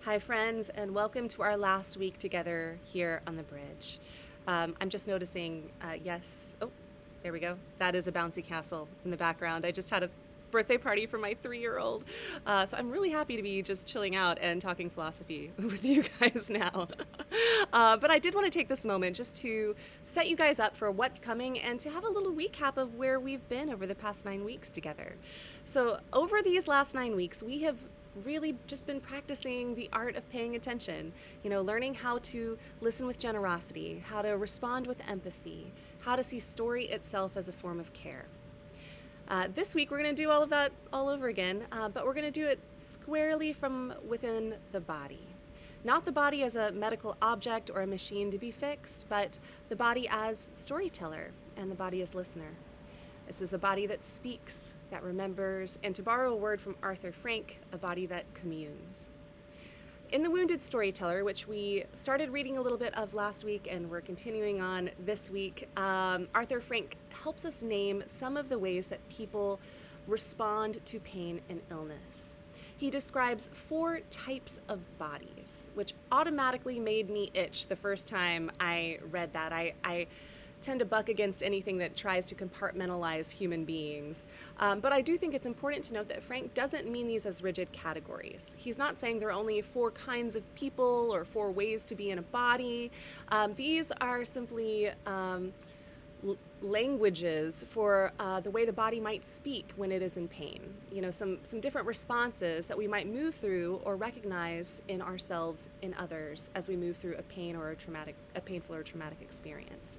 Hi, friends, and welcome to our last week together here on the bridge. I'm just noticing, there we go. That is a bouncy castle in the background. I just had a birthday party for my 3-year-old. So I'm really happy to be just chilling out and talking philosophy with you guys now. But I did want to take this moment just to set you guys up for what's coming and to have a little recap of where we've been over the past 9 weeks together. So over these last 9 weeks, we have really just been practicing the art of paying attention, learning how to listen with generosity, how to respond with empathy, how to see story itself as a form of care. This week, we're going to do all of that all over again, but we're going to do it squarely from within the body. Not the body as a medical object or a machine to be fixed, but the body as storyteller and the body as listener. This is a body that speaks, that remembers, and to borrow a word from Arthur Frank, a body that communes. In The Wounded Storyteller, which we started reading a little bit of last week and we're continuing on this week, Arthur Frank helps us name some of the ways that people respond to pain and illness. He describes 4 types of bodies, which automatically made me itch the first time I read that. I tend to buck against anything that tries to compartmentalize human beings. But I do think it's important to note that Frank doesn't mean these as rigid categories. He's not saying there are only 4 kinds of people or 4 ways to be in a body. These are simply languages for the way the body might speak when it is in pain. Some different responses that we might move through or recognize in ourselves, in others, as we move through a pain or a painful or traumatic experience.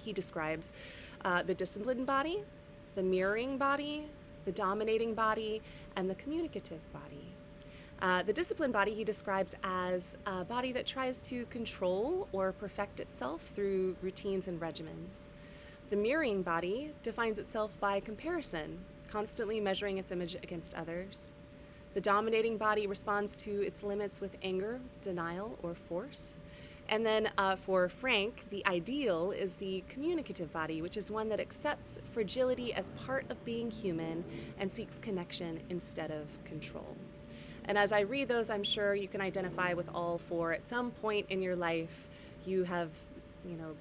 He describes the disciplined body, the mirroring body, the dominating body, and the communicative body. The disciplined body he describes as a body that tries to control or perfect itself through routines and regimens. The mirroring body defines itself by comparison, constantly measuring its image against others. The dominating body responds to its limits with anger, denial, or force. And then for Frank, the ideal is the communicative body, which is one that accepts fragility as part of being human and seeks connection instead of control. And as I read those, I'm sure you can identify with all 4. At some point in your life, you have,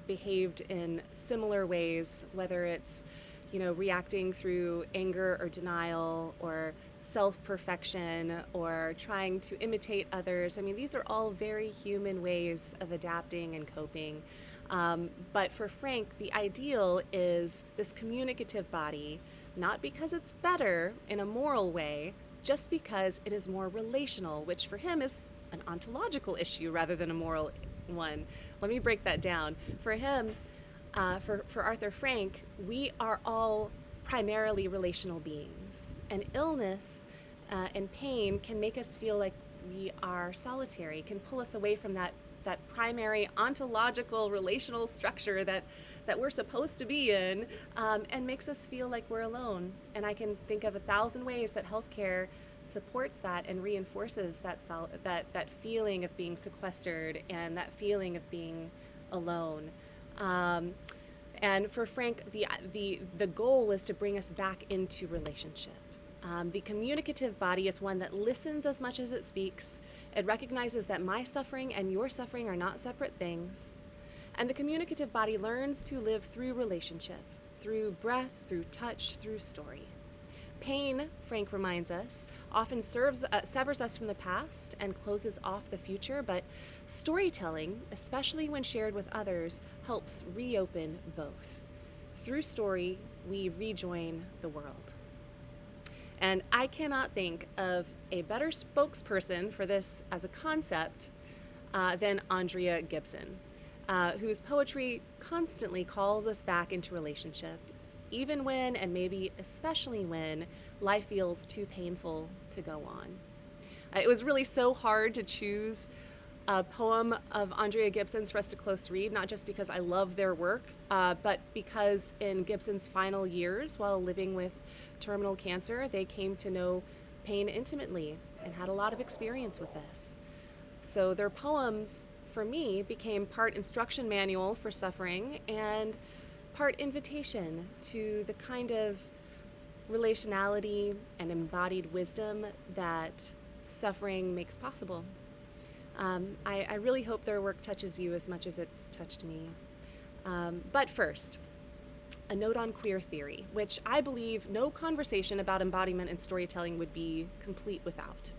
behaved in similar ways, whether it's, reacting through anger or denial or self-perfection or trying to imitate others. I mean, these are all very human ways of adapting and coping. But for Frank, the ideal is this communicative body, not because it's better in a moral way, just because it is more relational, which for him is an ontological issue rather than a moral one. Let me break that down. For him, for Arthur Frank, we are all primarily relational beings. And illness and pain can make us feel like we are solitary, can pull us away from that primary ontological relational structure that we're supposed to be in, and makes us feel like we're alone. And I can think of 1,000 ways that healthcare supports that and reinforces that feeling of being sequestered and that feeling of being alone. And for Frank, the goal is to bring us back into relationship. The communicative body is one that listens as much as it speaks. It recognizes that my suffering and your suffering are not separate things. And the communicative body learns to live through relationship, through breath, through touch, through story. Pain, Frank reminds us, often severs us from the past and closes off the future, but storytelling, especially when shared with others, helps reopen both. Through story, we rejoin the world. And I cannot think of a better spokesperson for this as a concept than Andrea Gibson, whose poetry constantly calls us back into relationship, even when, and maybe especially when, life feels too painful to go on. It was really so hard to choose a poem of Andrea Gibson's for us to close read, not just because I love their work, but because in Gibson's final years while living with terminal cancer, they came to know pain intimately and had a lot of experience with this. So their poems, for me, became part instruction manual for suffering and part invitation to the kind of relationality and embodied wisdom that suffering makes possible. I really hope their work touches you as much as it's touched me. But first, a note on queer theory, which I believe no conversation about embodiment and storytelling would be complete without.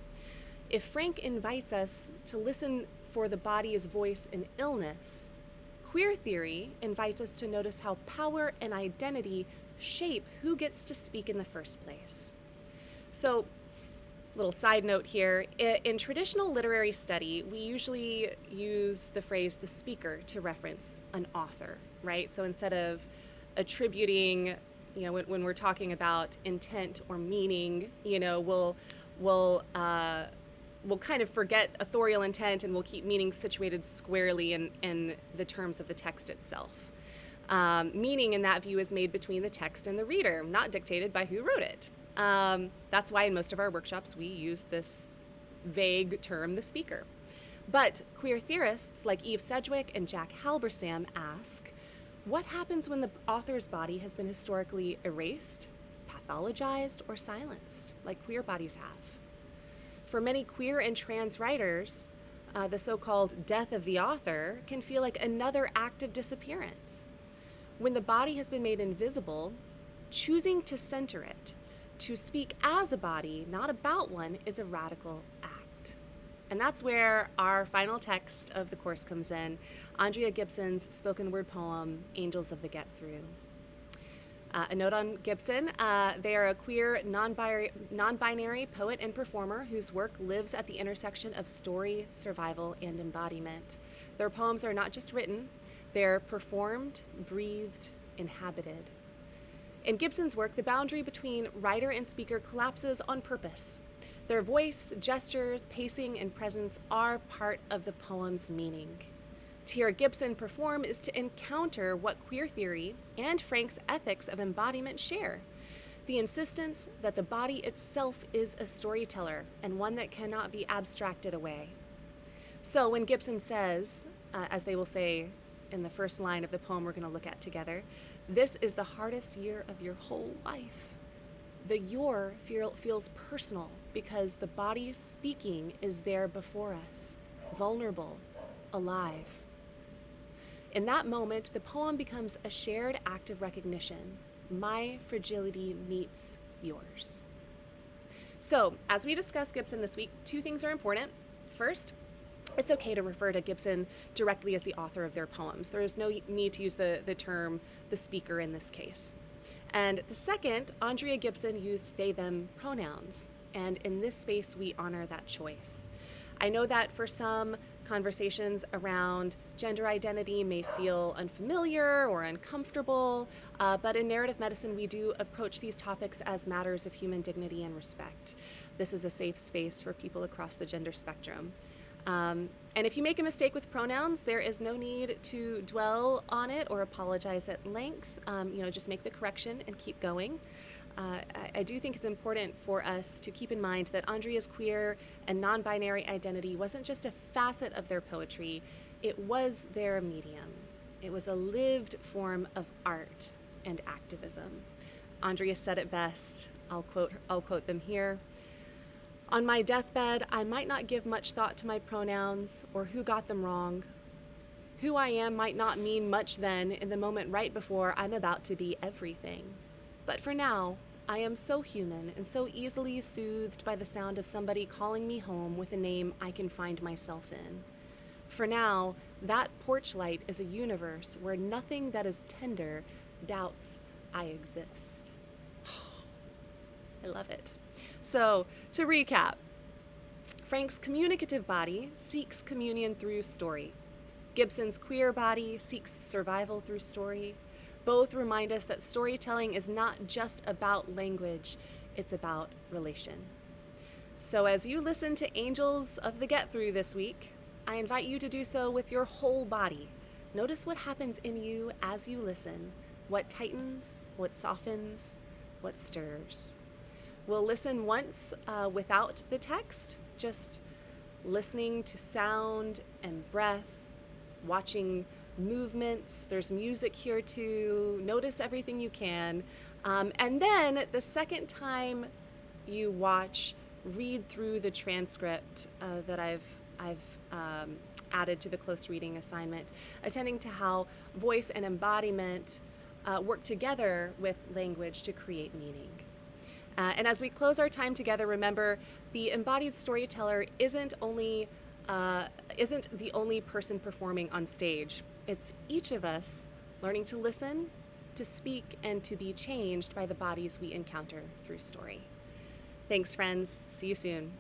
If Frank invites us to listen for the body's voice in illness, queer theory invites us to notice how power and identity shape who gets to speak in the first place. So, little side note here, in traditional literary study, we usually use the phrase the speaker to reference an author, right? So instead of attributing, when we're talking about intent or meaning, we'll kind of forget authorial intent and we'll keep meaning situated squarely in the terms of the text itself. Meaning in that view is made between the text and the reader, not dictated by who wrote it. That's why in most of our workshops we use this vague term, the speaker. But queer theorists like Eve Sedgwick and Jack Halberstam ask, what happens when the author's body has been historically erased, pathologized, or silenced, like queer bodies have? For many queer and trans writers, the so-called death of the author can feel like another act of disappearance. When the body has been made invisible, choosing to center it, to speak as a body, not about one, is a radical act. And that's where our final text of the course comes in, Andrea Gibson's spoken word poem, Angels of the Get Through. A note on Gibson, they are a queer, non-binary poet and performer whose work lives at the intersection of story, survival, and embodiment. Their poems are not just written, they're performed, breathed, inhabited. In Gibson's work, the boundary between writer and speaker collapses on purpose. Their voice, gestures, pacing, and presence are part of the poem's meaning. To hear Gibson perform is to encounter what queer theory and Frank's ethics of embodiment share. The insistence that the body itself is a storyteller and one that cannot be abstracted away. So when Gibson says, as they will say in the first line of the poem we're going to look at together, this is the hardest year of your whole life. The your feels personal because the body speaking is there before us, vulnerable, alive. In that moment, the poem becomes a shared act of recognition. My fragility meets yours. So, as we discuss Gibson this week, two things are important. First, it's okay to refer to Gibson directly as the author of their poems. There is no need to use the term the speaker in this case. And the second, Andrea Gibson used they/them pronouns. And in this space, we honor that choice. I know that for some, conversations around gender identity may feel unfamiliar or uncomfortable, but in narrative medicine, we do approach these topics as matters of human dignity and respect. This is a safe space for people across the gender spectrum. And if you make a mistake with pronouns, there is no need to dwell on it or apologize at length. Just make the correction and keep going. I do think it's important for us to keep in mind that Andrea's queer and non-binary identity wasn't just a facet of their poetry, it was their medium. It was a lived form of art and activism. Andrea said it best. I'll quote them here. On my deathbed, I might not give much thought to my pronouns or who got them wrong. Who I am might not mean much then in the moment right before I'm about to be everything. But for now, I am so human and so easily soothed by the sound of somebody calling me home with a name I can find myself in. For now, that porch light is a universe where nothing that is tender doubts I exist. I love it. So, to recap, Frank's communicative body seeks communion through story. Gibson's queer body seeks survival through story. Both remind us that storytelling is not just about language, it's about relation. So as you listen to Angels of the Get Through this week, I invite you to do so with your whole body. Notice what happens in you as you listen, what tightens, what softens, what stirs. We'll listen once without the text, just listening to sound and breath, watching movements. There's music here too. Notice everything you can. And then the second time you watch, read through the transcript that I've added to the close reading assignment, attending to how voice and embodiment work together with language to create meaning. And as we close our time together, remember the embodied storyteller isn't the only person performing on stage. It's each of us learning to listen, to speak, and to be changed by the bodies we encounter through story. Thanks, friends. See you soon.